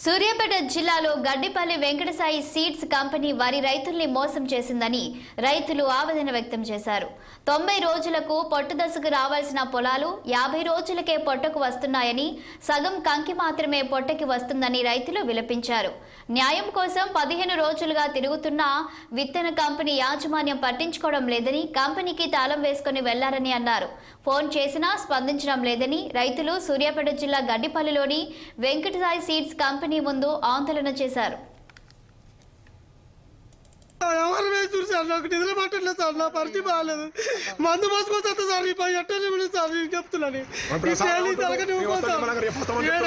సూర్యాపేట జిల్లాలో Gaddipalli Venkatasai seeds company వరి రైతుల్ని మోసం చేసిందని రైతులు ఆవేదన వ్యక్తం చేశారు. 90 రోజులకు పొట్టు దశకు రావాల్సిన పొలాలు 50 రోజులకే పొట్టకు వస్తున్నాయని, సగం కంకి మాత్రమే పొట్టకి వస్తుందని రైతులు విలపించారు. న్యాయం కోసం 15 రోజులుగా తిరుగుతున్న విత్తన కంపెనీ యాజమాన్యం పట్టించుకోవడం లేదని, కంపెనీకి తాళం వేసుకుని వెళ్లారని అన్నారు. ఫోన్ చేసినా స్పందించడం లేదని రైతులు సూర్యాపేట జిల్లా గడ్డిపల్లిలోని వెంకటసాయి సీడ్స్ కంపెనీ ముందు ఆందోళన చేశారు. నాకు నిద్ర పట్టట్లేదు సార్, నా పరిస్థితి బాగాలేదు. మందు మోసుకొస్తా సార్, ఈ పై ఎట్టలేదు సార్, నేను చెప్తున్నాను. 7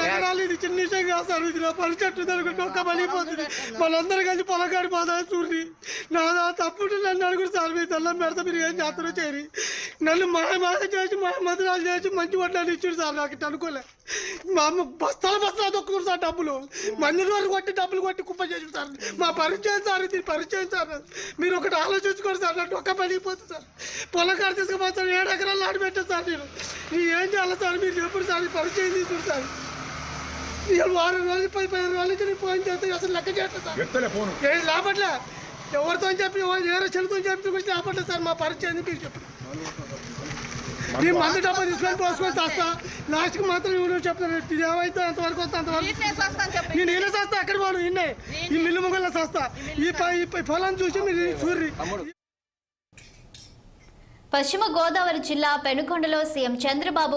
ఎకరాలు ఇది చిన్న విషయం కాదు సార్. ఇది నా పరిస్థితి ఒక్క పలిపోతుంది. మనందరూ కలిసి పొలగాడి పోదా చూడండి. నా తప్పుడు నన్ను అడుగురు సార్, మీరు తెల్లం పెడతా, మీరు ఏం చేస్తారో చేయరు. నన్ను మాయ చేసి మధురాలు చేసి మంచి వడ్డాలు ఇచ్చాడు సార్. నాకు ఇట్లా అనుకోలే. మా అమ్మ బస్తాలు దొక్కురు సార్. డబ్బులు మంది రోజు కొట్టి డబ్బులు కొట్టి కుప్ప చేసి సార్. మా పరిచయం సార్, ఇది పరిచయం సార్. మీరు ఒకటి ఆలోచించుకోండి సార్. నాకు ఒక్క పడిపోతుంది సార్. పొలకాడు తీసుకుపోతాను. 7 ఎకరాలు ఆడిపెట్టాను సార్. నేను ఏం చేయాలి సార్, మీరు ఎప్పుడు సార్ పరిచయం తీసుకుంటారు సార్. నేను 6 రోజులు 10 రోజుల నుంచి నేను ఫోన్ చేస్తాను, అసలు లెక్క చేయట్లేదు సార్. ఏం లాభట్లే, ఎవరితో చెప్పి వేరే చెల్లితో చెప్పి కొంచెం లాభట్లేదు సార్. మా పరిచయం మీరు చెప్పండి. నేను మందు డబ్బా తీసుకొని పోసుకొని చేస్తా. లాస్ట్కి మాత్రం నువ్వు చెప్తాను, ఇది ఏమైతే అంతవరకు వస్తా అంతవరకు నేను నేనే చేస్తా. అక్కడ పోను, ఇన్నే ఈ మిల్లు ముగ్గుల్లో చేస్తా. ఈ పొలం చూసి మీరు చూర్రి. పశ్చిమ గోదావరి జిల్లా పెనుకొండలో సీఎం చంద్రబాబు